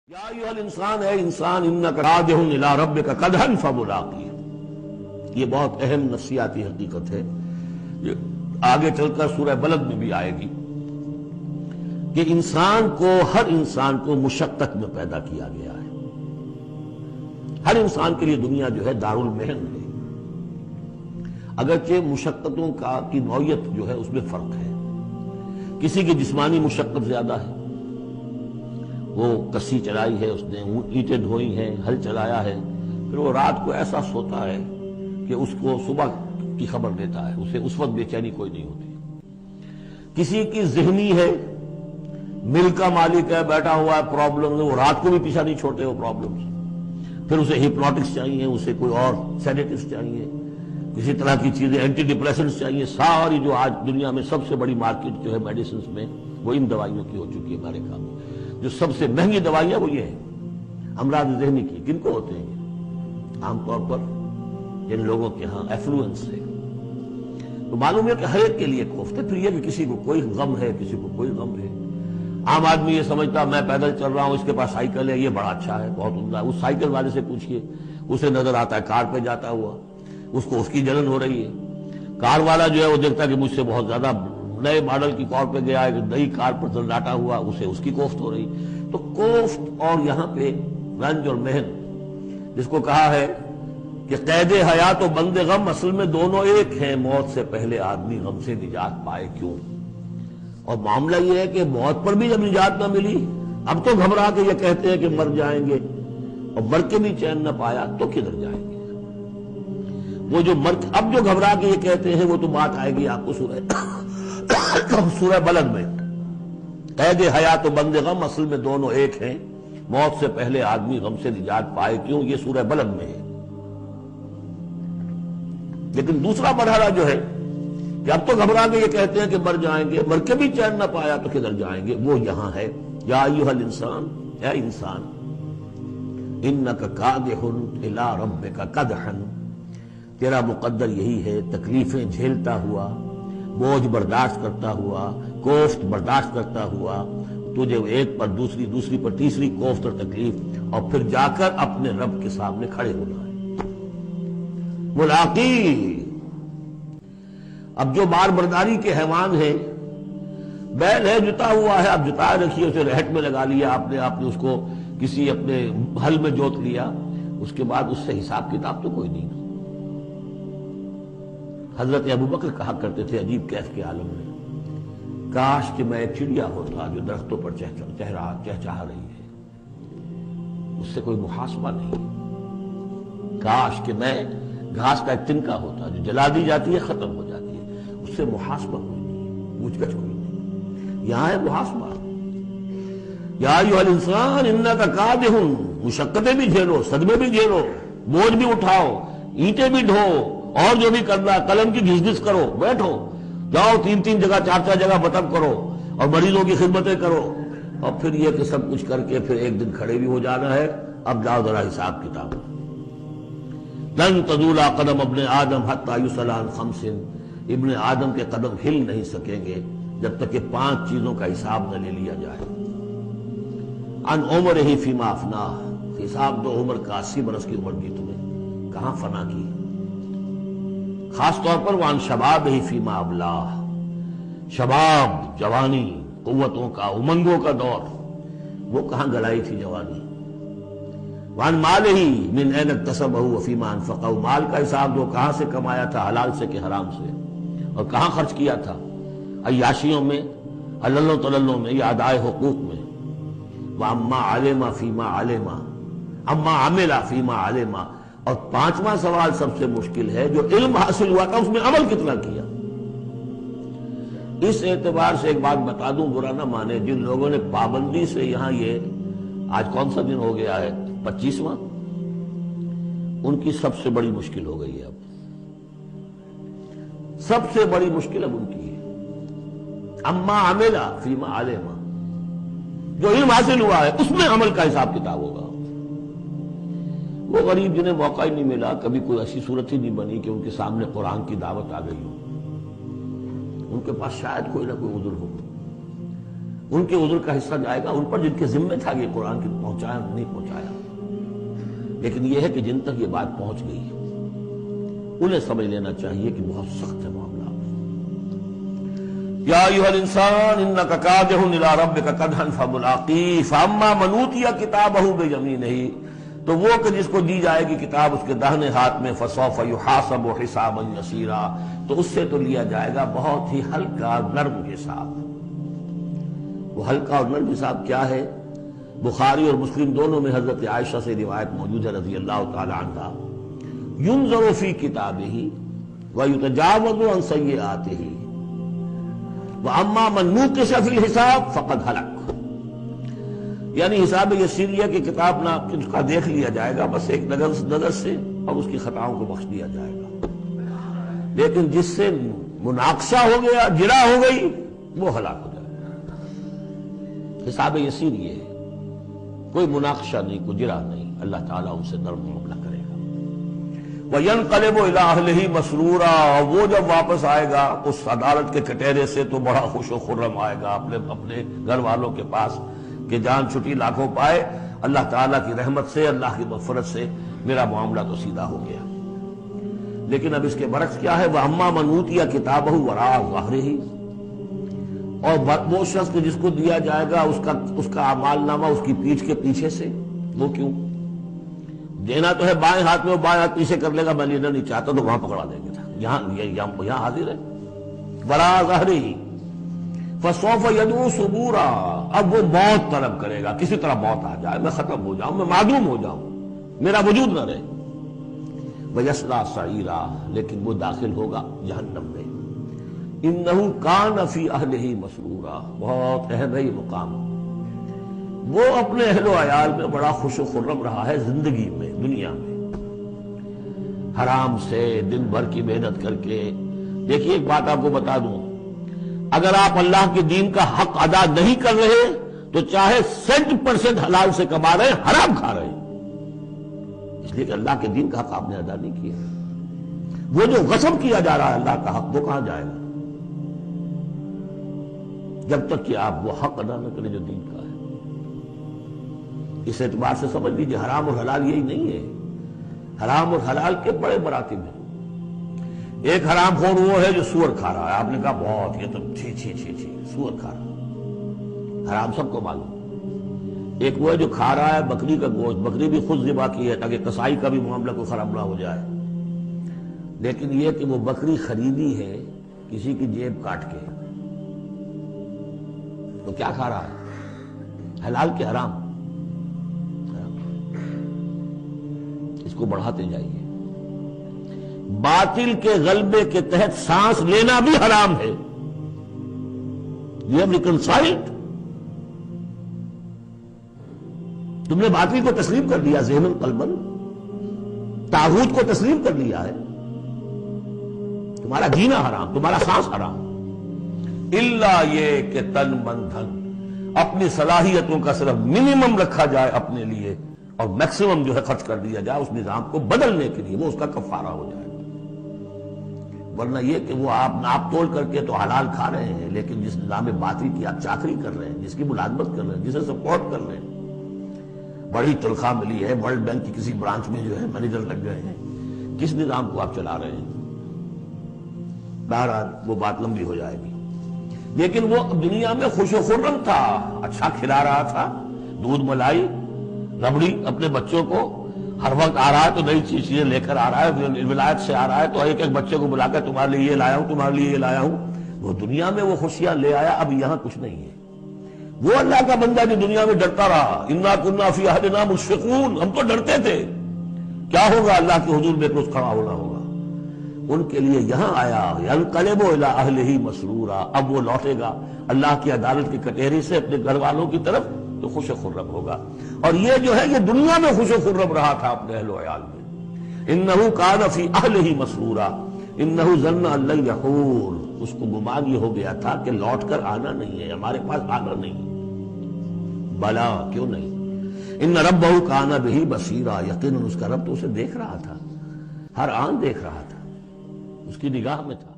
یا ایھا الانسان، اے انسان، انک راجع الی ربک قدحا فملاقیہ۔ یہ بہت اہم نفسیاتی حقیقت ہے، یہ آگے چل کر سورہ بلد میں بھی آئے گی کہ ہر انسان کو مشقت میں پیدا کیا گیا ہے۔ ہر انسان کے لیے دنیا جو ہے دارالمحن ہے، اگرچہ مشقتوں کی نوعیت جو ہے اس میں فرق ہے۔ کسی کی جسمانی مشقت زیادہ ہے، وہ کسی چلائی ہے، اس نے اینٹیں ڈھوئی ہیں، ہل چلایا ہے، پھر وہ رات کو ایسا سوتا ہے کہ اس کو صبح کی خبر دیتا ہے، اسے اس وقت بے چینی کوئی نہیں ہوتی۔ کسی کی ذہنی ہے، مل کا مالک ہے، بیٹھا ہوا ہے، پرابلم ہے، وہ رات کو بھی پیچھا نہیں چھوڑتے وہ پرابلمز۔ پھر اسے ہپنوٹکس چاہیے، اسے کوئی اور سیڈیٹیوز چاہیے، کسی طرح کی چیزیں، اینٹی ڈپریسنٹس چاہیے۔ ساری جو آج دنیا میں سب سے بڑی مارکیٹ جو ہے میڈیسنز میں، وہ ان دوائیوں کی ہو چکی ہے امریکہ میں۔ جو سب سے مہنگی دوائیاں وہ یہ ہیں امراض ذہنی کی۔ کن کو ہوتے ہیں؟ عام طور پر جن لوگوں کے ہاں ایفلوئنس ہے۔ تو معلوم ہے کہ ہر ایک کے لیے کوفت ہے۔ پھر یہ کہ کسی کو کوئی غم ہے، کسی کو کوئی غم ہے۔ عام آدمی یہ سمجھتا میں پیدل چل رہا ہوں، اس کے پاس سائیکل ہے، یہ بڑا اچھا ہے، بہت عمدہ ہے۔ اس سائیکل والے سے پوچھئے، اسے نظر آتا ہے کار پہ جاتا ہوا، اس کو اس کی جلن ہو رہی ہے۔ کار والا جو ہے وہ دیکھتا ہے کہ مجھ سے بہت زیادہ نئے ماڈل کی کار پہ گیا ہے، کہ نئی کار پر زنڈاٹا ہوا، اسے اس کی کوفت ہو رہی۔ تو کوفت اور یہاں پہ رنج اور محن، جس کو کہا ہے کہ قید حیات و بند غم اصل میں دونوں ایک ہیں، موت سے پہلے آدمی غم سے نجات پائے کیوں۔ اور معاملہ یہ ہے کہ موت پر بھی جب نجات نہ ملی، اب تو گھبرا کے یہ کہتے ہیں کہ مر جائیں گے، اور مر کے بھی چین نہ پایا تو کدھر جائیں گے۔ وہ جو اب جو گھبرا کے یہ کہتے ہیں، وہ تو بات آئے گی آپ کو سورہ بلد میں۔ قید حیات و بند غم اصل میں دونوں ایک ہیں، موت سے پہلے آدمی غم سے نجات پائے کیوں، یہ سورہ بلد میں ہے۔ لیکن دوسرا مرحلہ جو ہے کہ اب تو گھبرا کے یہ کہتے ہیں کہ مر جائیں گے، مر کے بھی چین نہ پایا تو کدھر جائیں گے، وہ یہاں ہے۔ یا ایھا الانسان، اے انسان، انک کادح الی ربک قدحا، تیرا مقدر یہی ہے، تکلیفیں جھیلتا ہوا، بوجھ برداشت کرتا ہوا، کوفت برداشت کرتا ہوا، تجھے ایک پر دوسری، دوسری پر تیسری کوفت اور تکلیف، اور پھر جا کر اپنے رب کے سامنے کھڑے ہونا ہے۔ ملاقی، اب جو بار برداری کے حیوان ہیں، بیل ہے جتا ہوا ہے، اب جتائے رکھیے، اسے رہٹ میں لگا لیا آپ نے اس کو کسی اپنے ہل میں جوت لیا، اس کے بعد اس سے حساب کتاب تو کوئی نہیں۔ حضرت ابوبکر کہا کرتے تھے عجیب کیف کے عالم میں، کاش کہ میں ایک چڑیا ہوتا جو درختوں پر چہچہا رہی ہے، اس سے کوئی محاسبہ نہیں۔ کاش کہ میں گھاس کا ایک تنکا ہوتا جو جلا دی جاتی ہے، ختم ہو جاتی ہے، اس سے محاسبہ کوئی نہیں، پوچھ گچھ کوئی نہیں۔ یہاں ہے محاسبہ۔ یا ایھا الانسان انک کادح، مشقتیں بھی جھیلو، صدمے بھی جھیلو، بوجھ بھی اٹھاؤ، اینٹیں بھی ڈھو، اور جو بھی کرنا، قلم کی گھس گھس کرو، بیٹھو، جاؤ 3 جگہ 4 جگہ بطب کرو، اور مریضوں کی خدمتیں کرو، اور پھر یہ کہ سب کچھ کر کے پھر ایک دن کھڑے بھی ہو جانا ہے۔ اب جاؤ ذرا حساب کتاب۔ لن تزول قدم ابن آدم حتی یسأل عن 5، ابن آدم کے قدم ہل نہیں سکیں گے جب تک کہ 5 چیزوں کا حساب نہ لے لیا جائے۔ عن عمرہ فیما افناہ، حساب دو عمر کا، 80 برس کی عمر دی تمہیں، کہاں فنا کی۔ خاص طور پر وان شباب ہی فیما ابلاہ، شباب، جوانی، قوتوں کا، امنگوں کا دور، وہ کہاں گلائی تھی جوانی۔ وان مال ہی من این اکتسبہ وفیما انفقہ، مال کا حساب دو، کہاں سے کمایا تھا، حلال سے کہ حرام سے، اور کہاں خرچ کیا تھا، عیاشیوں میں، عللوں تللوں میں، یا ادائے حقوق میں۔ واما علم فیما علم، اما عمل فیما علم، اور 5واں سوال سب سے مشکل ہے، جو علم حاصل ہوا تھا اس میں عمل کتنا کیا۔ اس اعتبار سے ایک بات بتا دوں، برا نہ مانے، جن لوگوں نے پابندی سے یہاں یہ آج کون سا دن ہو گیا ہے، 25واں، ان کی سب سے بڑی مشکل ہو گئی ہے۔ اب سب سے بڑی مشکل اب ان کی ہے۔ اما عمل فیما علم، جو علم حاصل ہوا ہے اس میں عمل کا حساب کتاب ہوگا۔ وہ غریب جنہیں موقع ہی نہیں ملا، کبھی کوئی ایسی صورت ہی نہیں بنی کہ ان کے سامنے قرآن کی دعوت آ گئی ہو، ان کے پاس شاید کوئی نہ کوئی عذر ہو۔ ان کے عذر کا حصہ جائے گا ان پر جن کے ذمہ تھا کہ قرآن کی پہنچایا نہیں پہنچایا. لیکن یہ ہے کہ جن تک یہ بات پہنچ گئی انہیں سمجھ لینا چاہیے کہ بہت سخت ہے معاملہ. یا ایھا الانسان انک کادح الی ربک کدحا فملاقیہ فاما من اوتی کتابہ بیمینہ، تو وہ کہ جس کو دی جائے گی کتاب اس کے داہنے ہاتھ میں فسوف یحاسب حسابا یسیرا، تو اس سے تو لیا جائے گا بہت ہی ہلکا نرم حساب. وہ ہلکا اور نرم حساب کیا ہے؟ بخاری اور مسلم دونوں میں حضرت عائشہ سے روایت موجود ہے رضی اللہ تعالی عنہا، ینظر فی کتابہ ویتجاوز عن سیئاتہ وَأَمَّا مَن نُوقِشَ فِي الْحِسَابِ فَقَدْ هَلَكَ. یعنی حساب یسیریہ کی کتاب نہ اس کا دیکھ لیا جائے گا بس ایک نظر سے اور اس کی خطاؤں کو بخش دیا جائے گا. لیکن جس سے مناقشہ ہو گیا، جرا ہو گئی، وہ ہلاک ہو جائے گا. حساب یسیر یہ ہے، کوئی مناقشہ نہیں، کوئی جرا نہیں. اللہ تعالیٰ ان سے نرم معاملہ کرے گا. وَيَنْقَلِبُ إِلَىٰ أَهْلِهِ مَسْرُورًا، وہ جب واپس آئے گا اس عدالت کے کٹہرے سے تو بڑا خوش و خرم آئے گا اپنے گھر والوں کے پاس کہ جان چھٹی لاکھوں پائے، اللہ تعالیٰ کی رحمت سے، اللہ کی مغفرت سے میرا معاملہ تو سیدھا ہو گیا. لیکن اب اس کے برعکس کیا ہے؟ وَأَمَّا مَنْ أُوتِیَ کِتَابَهُ وَرَاءَ ظَهْرِهِ، اور وہ شخص کہ جس کو دیا جائے گا اس کا اعمال نامہ اس کی پیٹھ کے پیچھے سے. وہ کیوں؟ دینا تو ہے بائیں ہاتھ میں، وہ بائیں ہاتھ پیچھے کر لے گا، میں لینا نہیں چاہتا تو وہاں پکڑا دیں گے. یہاں حاضر ہے وراء ظہرہ فسوف یدعو ثبورا، اب وہ موت طلب کرے گا، کسی طرح موت آ جائے، میں ختم ہو جاؤں، میں معدوم ہو جاؤں، میرا وجود نہ رہے. ویصلی سعیرا، لیکن وہ داخل ہوگا جہنم میں. انہ کان فی اہلہ مسرورا، بہت اہم ہے یہ مقام. وہ اپنے اہل و عیال میں بڑا خوش و خرم رہا ہے زندگی میں، دنیا میں، حرام سے دن بھر کی محنت کر کے. دیکھیے ایک بات آپ کو بتا دوں، اگر آپ اللہ کے دین کا حق ادا نہیں کر رہے تو چاہے 100% حلال سے کما رہے ہیں، حرام کھا رہے ہیں، اس لیے کہ اللہ کے دین کا حق آپ نے ادا نہیں کیا. وہ جو غصب کیا جا رہا ہے اللہ کا حق، وہ کہاں جائے گا جب تک کہ آپ وہ حق ادا نہ کریں جو دین کا ہے. اس اعتبار سے سمجھ لیجیے حرام اور حلال یہی نہیں ہے، حرام اور حلال کے بڑے مراتب ہیں. ایک حرام خور وہ ہے جو سور کھا رہا ہے، آپ نے کہا بہت یہ تو چھی چھی چھی چھی سور کھا رہا، حرام سب کو معلوم. ایک وہ ہے جو کھا رہا ہے بکری کا گوشت، بکری بھی خود ذبح کی ہے تاکہ کسائی کا بھی معاملہ کو خراب نہ ہو جائے. لیکن یہ کہ وہ بکری خریدی ہے کسی کی جیب کاٹ کے، تو کیا کھا رہا ہے؟ حلال کے حرام. اس کو بڑھاتے جائیے. باطل کے غلبے کے تحت سانس لینا بھی حرام ہے. You have reconciled. تم نے باطل کو تسلیم کر لیا، ذہن قلبن طاغوت کو تسلیم کر لیا ہے. تمہارا جینا حرام، تمہارا سانس حرام. الا یہ کہ تن من دھن، اپنی صلاحیتوں کا صرف منیمم رکھا جائے اپنے لیے اور میکسیمم جو ہے خرچ کر دیا جائے اس نظام کو بدلنے کے لیے، وہ اس کا کفارہ ہو جائے. ورنہ یہ کہ وہ آپ ناپ تول کر کے تو حلال کھا رہے ہیں، لیکن جس نظام باطل کی آپ چاکری کر رہے ہیں، جس کی ملازمت کر رہے ہیں، جسے سپورٹ کر رہے ہیں، بڑی تنخواہ ملی ہے، ورلڈ بینک کی کسی برانچ میں جو ہے مینیجر لگ گئے ہیں، کس نظام کو آپ چلا رہے ہیں؟ بہرحال وہ بات لمبی ہو جائے گی. لیکن وہ دنیا میں خوش و خرم تھا، اچھا کھلا رہا تھا، دودھ ملائی ربڑی اپنے بچوں کو، ہر وقت آ رہا ہے تو نئی چیزیں لے کر آ رہا ہے، ولایت سے آ رہا ہے تو ایک ایک بچے کو بلا کر تمہارے لیے یہ لایا ہوں، تمہارے لیے یہ لایا ہوں. وہ دنیا میں وہ خوشیاں لے آیا، اب یہاں کچھ نہیں ہے. وہ اللہ کا بندہ جو دنیا میں ڈرتا رہا، انا کنا فی عہدنا مشفقون، ہم تو ڈرتے تھے کیا ہوگا اللہ کے حضور میں روز کھڑا ہونا ہوگا. ان کے لیے یہاں آیا ینقلب الی اہلہ مسرورا، اب وہ لوٹے گا اللہ کی عدالت کی کٹہری سے اپنے گھر والوں کی طرف تو خوش و خرم ہوگا. اور یہ جو ہے یہ دنیا میں خوش و خرم رہا تھا اپنے اہل و عیال میں. انہ کان فی اہلہ مسرورا انہ ظن ان لن یحور، اس کو گمان یہ ہو گیا تھا کہ لوٹ کر آنا نہیں ہے، ہمارے پاس آنا نہیں. بلا، کیوں نہیں؟ ان ربہ کان بہ بصیرا، یقیناً اس کا رب تو اسے دیکھ رہا تھا، ہر آن دیکھ رہا تھا، اس کی نگاہ میں تھا.